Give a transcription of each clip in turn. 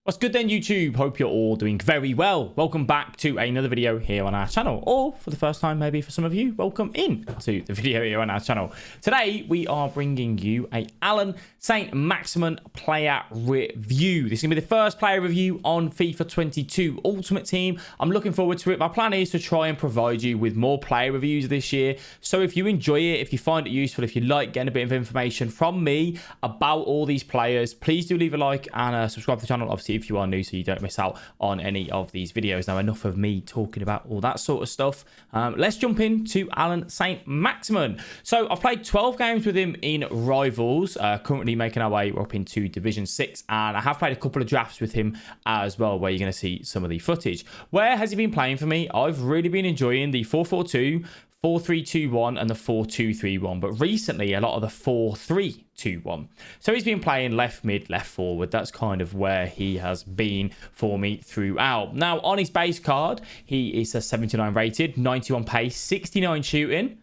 What's good then, YouTube? Hope you're all doing very well. Welcome back to another video here on our channel, or for the first time maybe for some of you, welcome in to the video here on our channel. Today we are bringing you a Alan St. Maximin player review. This is gonna be the first player review on FIFA 22 Ultimate Team. I'm looking forward to it. My plan is to try and provide you with more player reviews this year. So if you enjoy it, if you find it useful, if you like getting a bit of information from me about all these players, please do leave a like and subscribe to the channel, obviously, if you are new, so you don't miss out on any of these videos. Now, enough of me talking about all that sort of stuff. Let's jump into Alan St. Maximin. So I've played 12 games with him in Rivals, currently making our way up into Division 6, and I have played a couple of drafts with him as well, where you're going to see some of the footage. Where has he been playing for me? I've really been enjoying the 4-4-2, 4-3-2-1 and the 4-2-3-1, but recently a lot of the 4-3-2-1. So he's been playing left mid, left forward. That's kind of where he has been for me throughout. Now, on his base card, he is a 79 rated, 91 pace, 69 shooting,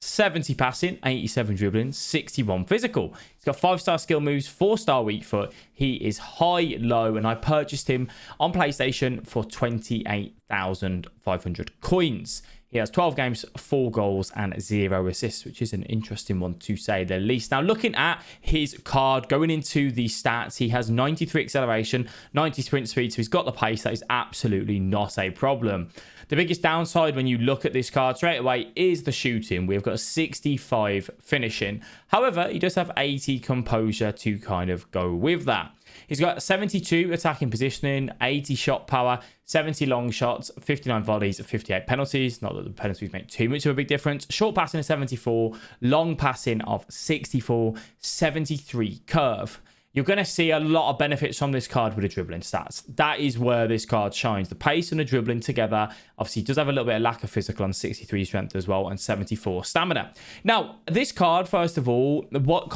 70 passing, 87 dribbling, 61 physical. He's got 5-star skill moves, 4-star weak foot. He is high, low, and I purchased him on PlayStation for 28,500 coins. He has 12 games, 4 goals, and 0 assists, which is an interesting one to say the least. Now, looking at his card, going into the stats, he has 93 acceleration, 90 sprint speed, so he's got the pace. That is absolutely not a problem. The biggest downside when you look at this card straight away is the shooting. We've got a 65 finishing. However, he does have 80 composure to kind of go with that. He's got 72 attacking positioning, 80 shot power, 70 long shots, 59 volleys, 58 penalties. Not that the penalties make too much of a big difference. Short passing of 74, long passing of 64, 73 curve. You're going to see a lot of benefits from this card with the dribbling stats. That is where this card shines. The pace and the dribbling together. Obviously, he does have a little bit of lack of physical on 63 strength as well and 74 stamina. Now, this card, first of all, what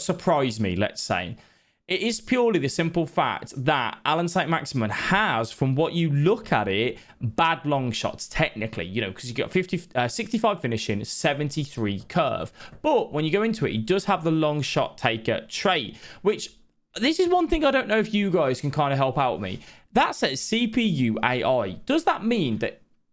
surprised me, let's say, it is purely the simple fact that Alan St. Maximin has, from what you look at it, bad long shots, technically, you know, because you got 65 finishing, 73 curve. But when you go into it, he does have the long shot taker trait, which this is one thing I don't know if you guys can kind of help out with me. That says CPU AI. Does that mean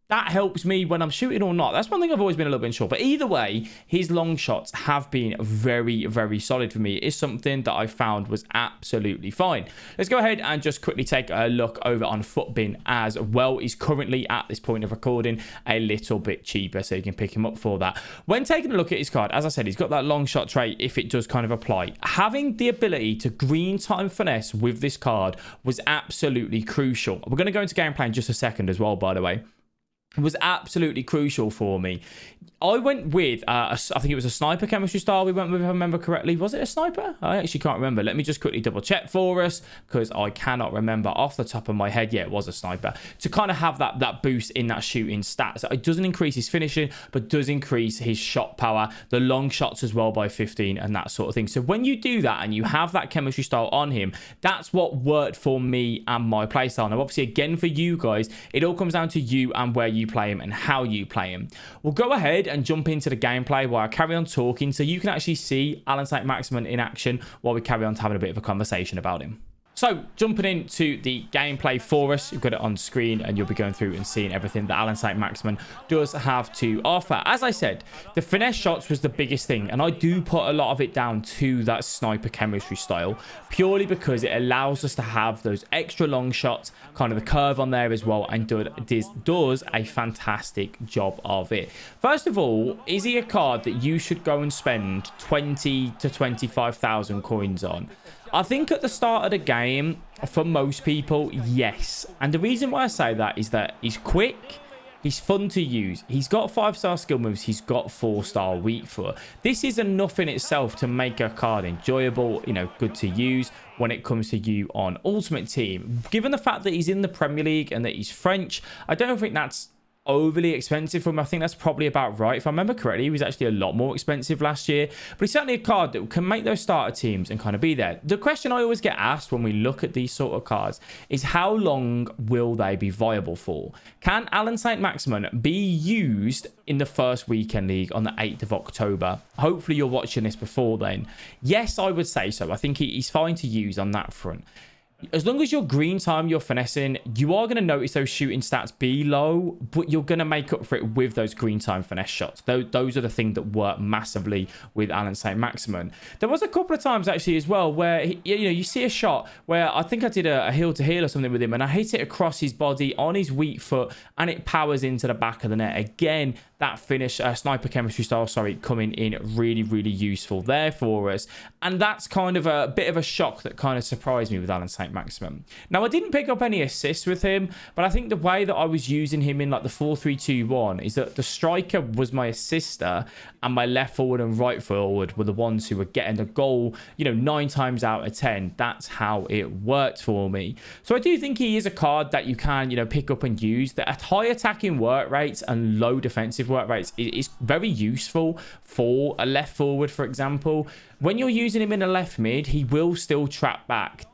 that helps me when I'm shooting or not? That's one thing I've always been a little bit unsure. But either way, his long shots have been very, very solid for me. It is something that I found was absolutely fine. Let's go ahead and just quickly take a look over on FUT as well. He's currently, at this point of recording, a little bit cheaper, so you can pick him up for that. When taking a look at his card, as I said, he's got that long shot trait if it does kind of apply. Having the ability to green time finesse with this card was absolutely crucial. We're going to go into gameplay in just a second as well, by the way. It was absolutely crucial for me. I went with, I think it was a sniper chemistry style we went with, if I remember correctly. Was it a sniper? I actually can't remember. Let me just quickly double check for us, because I cannot remember off the top of my head. Yeah, it was a sniper. To kind of have that boost in that shooting stat. So it doesn't increase his finishing, but does increase his shot power, the long shots as well by 15 and that sort of thing. So when you do that and you have that chemistry style on him, that's what worked for me and my playstyle. Now, obviously, again, for you guys, it all comes down to you and where you play him and how you play him. We'll go ahead and jump into the gameplay while I carry on talking, so you can actually see Alan St. Maximin in action while we carry on having a bit of a conversation about him. So, jumping into the gameplay for us, you've got it on screen and you'll be going through and seeing everything that Alan St. Maximin does have to offer. As I said, the finesse shots was the biggest thing, and I do put a lot of it down to that sniper chemistry style, purely because it allows us to have those extra long shots, kind of the curve on there as well, and does a fantastic job of it. First of all, is he a card that you should go and spend 20 to 25,000 coins on? I think at the start of the game, for most people, yes. And the reason why I say that is that he's quick, he's fun to use, he's got 5-star skill moves, he's got 4-star weak foot. This is enough in itself to make a card enjoyable, you know, good to use when it comes to you on Ultimate Team. Given the fact that he's in the Premier League and that he's French, I don't think that's overly expensive for him. I think that's probably about right. If I remember correctly, he was actually a lot more expensive last year, but he's certainly a card that can make those starter teams and kind of be there. The question I always get asked when we look at these sort of cards is how long will they be viable for? Can Alan Saint-Maximin be used in the first weekend league on the 8th of October? Hopefully you're watching this before then. Yes, I would say so. I think he's fine to use on that front. As long as your green time, you're finessing, you are going to notice those shooting stats be low, but you're going to make up for it with those green time finesse shots. Those are the things that work massively with Alan Saint-Maximin. There was a couple of times actually as well where, you see a shot where I think I did a heel to heel or something with him, and I hit it across his body on his weak foot, and it powers into the back of the net. Again, that finish, sniper chemistry style, coming in really, really useful there for us. And that's kind of a bit of a shock that kind of surprised me with Alan Saint-Maximin. Now, I didn't pick up any assists with him, but I think the way that I was using him in like the 4-3-2-1 is that the striker was my assister and my left forward and right forward were the ones who were getting the goal, 9 times out of 10. That's how it worked for me. So I do think he is a card that you can, pick up and use. That at high attacking work rates and low defensive work rates is very useful for a left forward, for example. When you're using him in a left mid, he will still trap back.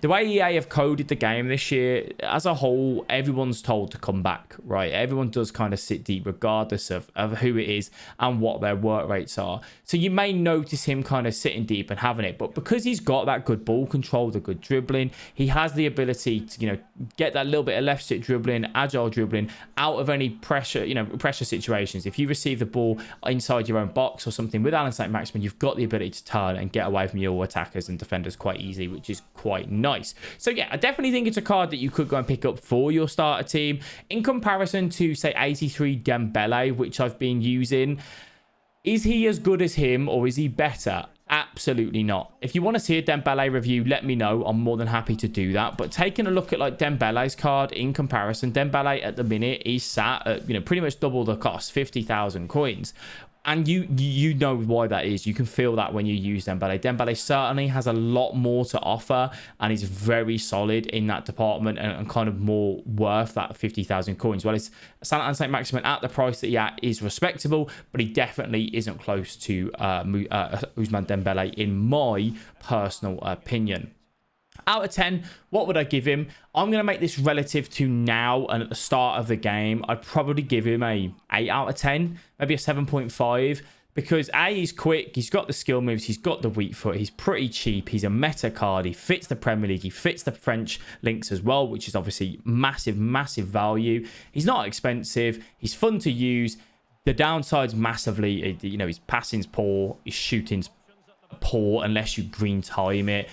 The way EA have coded the game this year, as a whole, everyone's told to come back, right? Everyone does kind of sit deep regardless of who it is and what their work rates are. So you may notice him kind of sitting deep and having it, but because he's got that good ball control, the good dribbling, he has the ability to, get that little bit of left stick dribbling, agile dribbling out of any pressure, pressure situations. If you receive the ball inside your own box or something with Alan Saint-Maximin, you've got the ability to turn and get away from your attackers and defenders quite easily, which is quite nice. So yeah, I definitely think it's a card that you could go and pick up for your starter team in comparison to, say, 83 Dembele, which I've been using. Is he as good as him, or is he better? Absolutely not. If you want to see a Dembele review, let me know. I'm more than happy to do that. But taking a look at like Dembele's card in comparison, Dembele at the minute is sat at pretty much double the cost, 50,000 coins. And you know why that is. You can feel that when you use Dembele. Dembele certainly has a lot more to offer and is very solid in that department and kind of more worth that 50,000 coins. Well, it's Saint-Maximin at the price that he at is respectable, but he definitely isn't close to Ousmane Dembele in my personal opinion. Out of 10, what would I give him? I'm going to make this relative to now and at the start of the game. I'd probably give him a 8 out of 10, maybe a 7.5, because A, he's quick, he's got the skill moves, he's got the weak foot, he's pretty cheap, he's a meta card, he fits the Premier League, he fits the French links as well, which is obviously massive, massive value. He's not expensive, he's fun to use. The downside's massively, his passing's poor, his shooting's poor unless you green time it.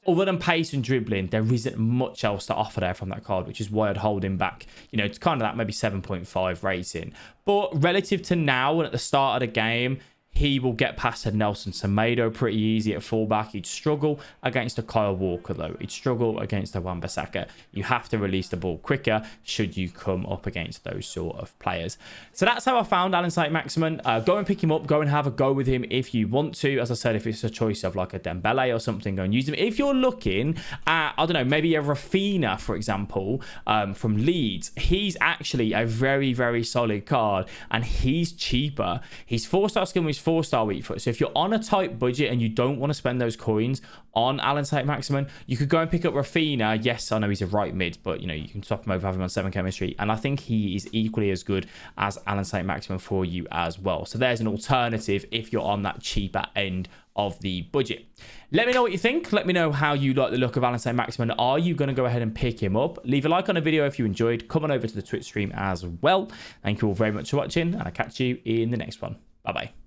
Other than pace and dribbling, there isn't much else to offer there from that card, which is why I'd hold him back. It's kind of that maybe 7.5 rating. But relative to now and at the start of the game, he will get past a Nelson Semedo pretty easy at fullback. He'd struggle against a Kyle Walker, though. He'd struggle against a Wan-Bissaka. You have to release the ball quicker should you come up against those sort of players. So that's how I found Alan Saint-Maximin. Go and pick him up. Go and have a go with him if you want to. As I said, if it's a choice of like a Dembele or something, go and use him. If you're looking at, I don't know, maybe a Rafinha, for example, from Leeds, he's actually a very, very solid card, and he's cheaper. He's 4-star skill, he's 4-star weak foot. So if you're on a tight budget and you don't want to spend those coins on Alan Saint-Maximin, you could go and pick up Rafinha. Yes, I know he's a right mid, but you can swap him over, have him on 7 chemistry, and I think he is equally as good as Alan Saint-Maximin for you as well. So there's an alternative if you're on that cheaper end of the budget. Let me know what you think. Let me know how you like the look of Alan Saint-Maximin. Are you going to go ahead and pick him up? Leave a like on the video if you enjoyed. Come on over to the Twitch stream as well. Thank you all very much for watching, and I'll catch you in the next one. Bye bye.